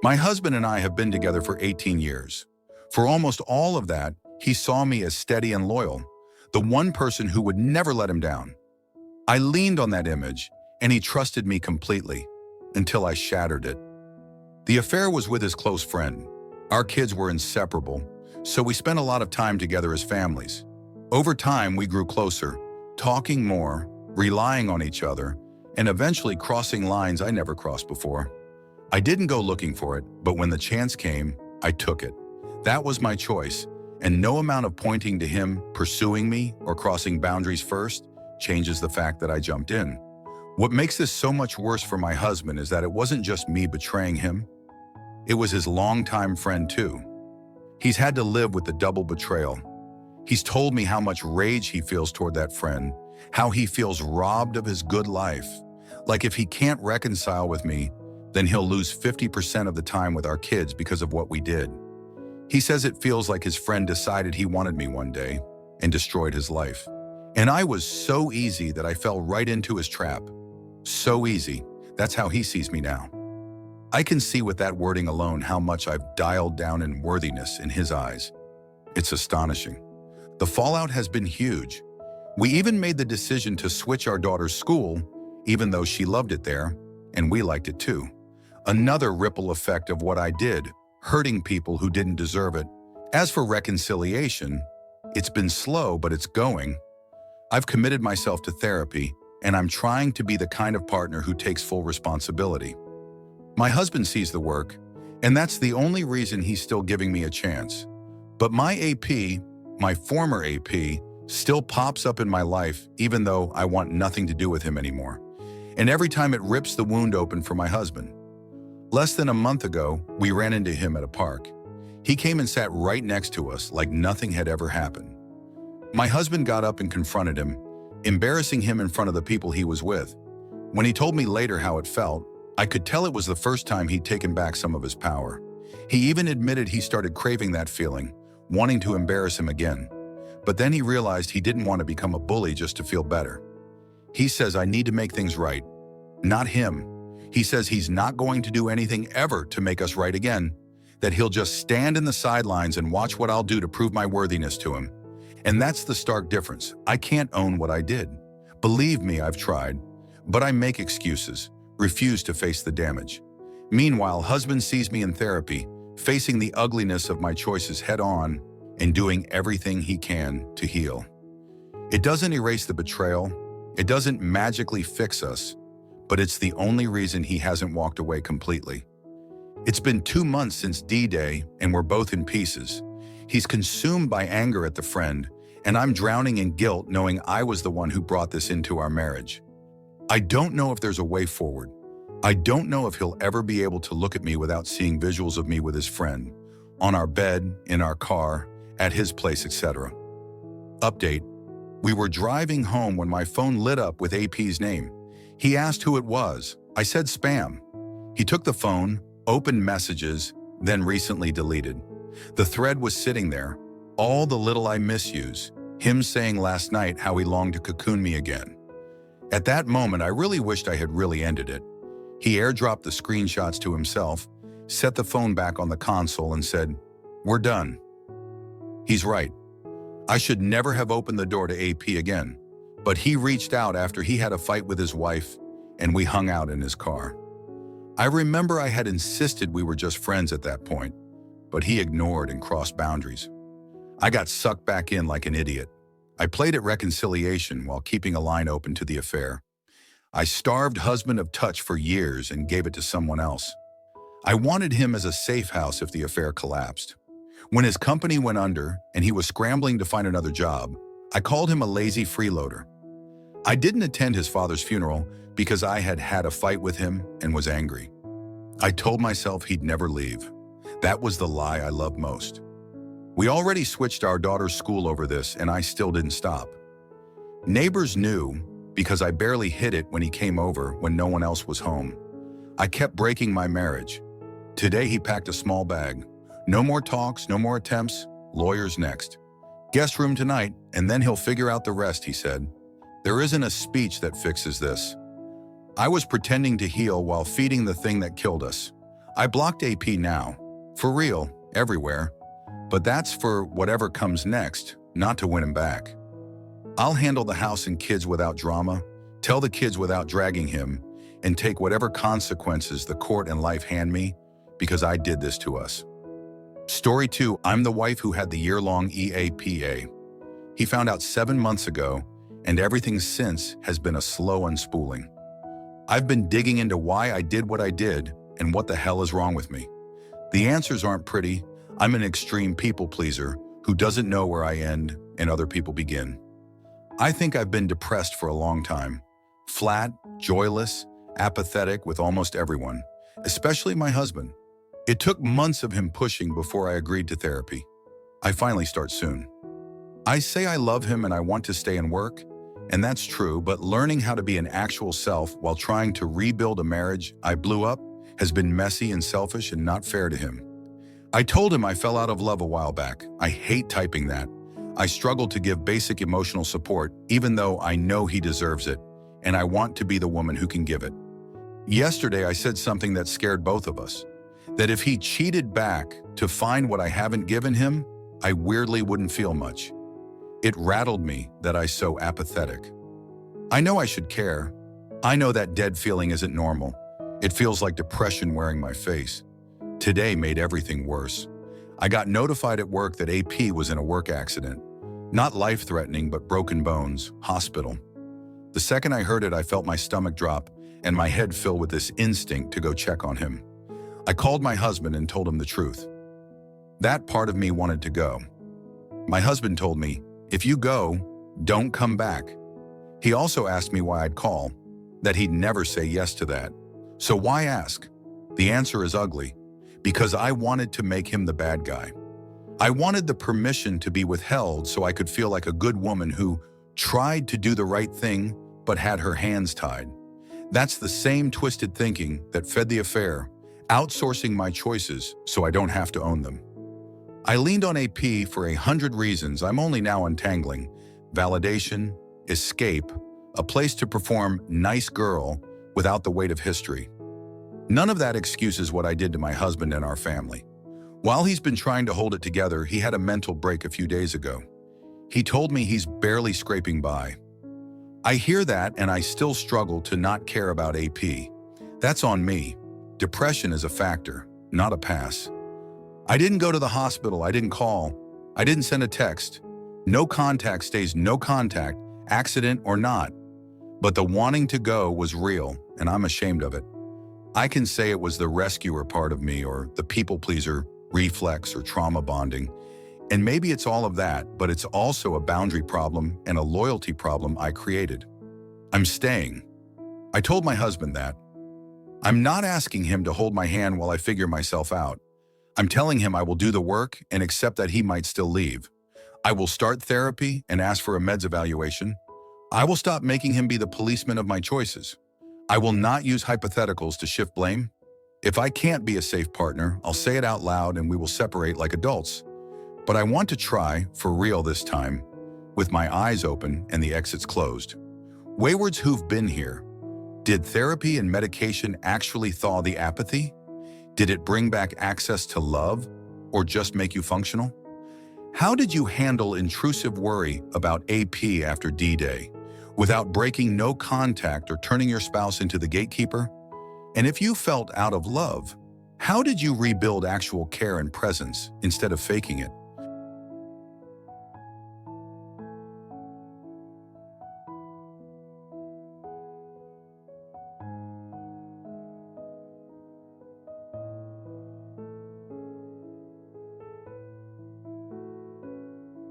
My husband and I have been together for 18 years. For almost all of that, he saw me as steady and loyal, the one person who would never let him down. I leaned on that image, and he trusted me completely, until I shattered it. The affair was with his close friend. Our kids were inseparable, so we spent a lot of time together as families. Over time, we grew closer, talking more, relying on each other, and eventually crossing lines I never crossed before. I didn't go looking for it, but when the chance came, I took it. That was my choice, and no amount of pointing to him, pursuing me, or crossing boundaries first changes the fact that I jumped in. What makes this so much worse for my husband is that it wasn't just me betraying him. It was his longtime friend too. He's had to live with the double betrayal. He's told me how much rage he feels toward that friend, how he feels robbed of his good life. Like if he can't reconcile with me, then he'll lose 50% of the time with our kids because of what we did. He says it feels like his friend decided he wanted me one day and destroyed his life. And I was so easy that I fell right into his trap. So easy. That's how he sees me now. I can see with that wording alone how much I've dialed down in worthiness in his eyes. It's astonishing. The fallout has been huge. We even made the decision to switch our daughter's school, even though she loved it there, and we liked it too. Another ripple effect of what I did, hurting people who didn't deserve it. As for reconciliation, it's been slow, but it's going. I've committed myself to therapy, and I'm trying to be the kind of partner who takes full responsibility. My husband sees the work, and that's the only reason he's still giving me a chance. But my AP, my former AP, still pops up in my life even though I want nothing to do with him anymore. And every time it rips the wound open for my husband. Less than a month ago, we ran into him at a park. He came and sat right next to us like nothing had ever happened. My husband got up and confronted him, embarrassing him in front of the people he was with. When he told me later how it felt, I could tell it was the first time he'd taken back some of his power. He even admitted he started craving that feeling, wanting to embarrass him again. But then he realized he didn't want to become a bully just to feel better. He says, I need to make things right. Not him. He says he's not going to do anything ever to make us right again, that he'll just stand in the sidelines and watch what I'll do to prove my worthiness to him. And that's the stark difference. I can't own what I did. Believe me, I've tried. But I make excuses, refuse to face the damage. Meanwhile, husband sees me in therapy, facing the ugliness of my choices head on and doing everything he can to heal. It doesn't erase the betrayal. It doesn't magically fix us, but it's the only reason he hasn't walked away completely. It's been 2 months since D-Day, and we're both in pieces. He's consumed by anger at the friend, and I'm drowning in guilt knowing I was the one who brought this into our marriage. I don't know if there's a way forward. I don't know if he'll ever be able to look at me without seeing visuals of me with his friend, on our bed, in our car, at his place, etc. Update. We were driving home when my phone lit up with AP's name. He asked who it was. I said spam. He took the phone, opened messages, then recently deleted. The thread was sitting there, all the little I miss yous, him saying last night how he longed to cocoon me again. At that moment, I really wished I had really ended it. He airdropped the screenshots to himself, set the phone back on the console and said, "We're done." He's right. I should never have opened the door to AP again, but he reached out after he had a fight with his wife and we hung out in his car. I remember I had insisted we were just friends at that point, but he ignored and crossed boundaries. I got sucked back in like an idiot. I played at reconciliation while keeping a line open to the affair. I starved husband of touch for years and gave it to someone else. I wanted him as a safe house if the affair collapsed. When his company went under and he was scrambling to find another job, I called him a lazy freeloader. I didn't attend his father's funeral because I had had a fight with him and was angry. I told myself he'd never leave. That was the lie I loved most. We already switched our daughter's school over this and I still didn't stop. Neighbors knew because I barely hid it when he came over when no one else was home. I kept breaking my marriage. Today he packed a small bag. No more talks, no more attempts, lawyers next. Guest room tonight, and then he'll figure out the rest, he said. There isn't a speech that fixes this. I was pretending to heal while feeding the thing that killed us. I blocked AP now, for real, everywhere, but that's for whatever comes next, not to win him back. I'll handle the house and kids without drama, tell the kids without dragging him, and take whatever consequences the court and life hand me because I did this to us. Story 2, I'm the wife who had the year-long EAPA. He found out 7 months ago, and everything since has been a slow unspooling. I've been digging into why I did what I did and what the hell is wrong with me. The answers aren't pretty. I'm an extreme people pleaser who doesn't know where I end and other people begin. I think I've been depressed for a long time. Flat, joyless, apathetic with almost everyone, especially my husband. It took months of him pushing before I agreed to therapy. I finally start soon. I say I love him and I want to stay and work, and that's true, but learning how to be an actual self while trying to rebuild a marriage I blew up has been messy and selfish and not fair to him. I told him I fell out of love a while back. I hate typing that. I struggle to give basic emotional support, even though I know he deserves it, and I want to be the woman who can give it. Yesterday, I said something that scared both of us, that if he cheated back to find what I haven't given him, I weirdly wouldn't feel much. It rattled me that I'm so apathetic. I know I should care. I know that dead feeling isn't normal. It feels like depression wearing my face. Today made everything worse. I got notified at work that AP was in a work accident. Not life-threatening, but broken bones, hospital. The second I heard it, I felt my stomach drop and my head fill with this instinct to go check on him. I called my husband and told him the truth. That part of me wanted to go. My husband told me, if you go, don't come back. He also asked me why I'd call, that he'd never say yes to that. So why ask? The answer is ugly, because I wanted to make him the bad guy. I wanted the permission to be withheld so I could feel like a good woman who tried to do the right thing but had her hands tied. That's the same twisted thinking that fed the affair, outsourcing my choices so I don't have to own them. I leaned on AP for 100 reasons I'm only now untangling: validation, escape, a place to perform nice girl without the weight of history. None of that excuses what I did to my husband and our family. While he's been trying to hold it together, he had a mental break a few days ago. He told me he's barely scraping by. I hear that and I still struggle to not care about AP. That's on me. Depression is a factor, not a pass. I didn't go to the hospital, I didn't call, I didn't send a text. No contact stays no contact, accident or not. But the wanting to go was real, and I'm ashamed of it. I can say it was the rescuer part of me, or the people pleaser, reflex, or trauma bonding. And maybe it's all of that, but it's also a boundary problem and a loyalty problem I created. I'm staying. I told my husband that. I'm not asking him to hold my hand while I figure myself out. I'm telling him I will do the work and accept that he might still leave. I will start therapy and ask for a meds evaluation. I will stop making him be the policeman of my choices. I will not use hypotheticals to shift blame. If I can't be a safe partner, I'll say it out loud and we will separate like adults. But I want to try, for real this time, with my eyes open and the exits closed. Waywards who've been here. Did therapy and medication actually thaw the apathy? Did it bring back access to love, or just make you functional? How did you handle intrusive worry about AP after D-Day, without breaking no contact or turning your spouse into the gatekeeper? And if you felt out of love, how did you rebuild actual care and presence instead of faking it?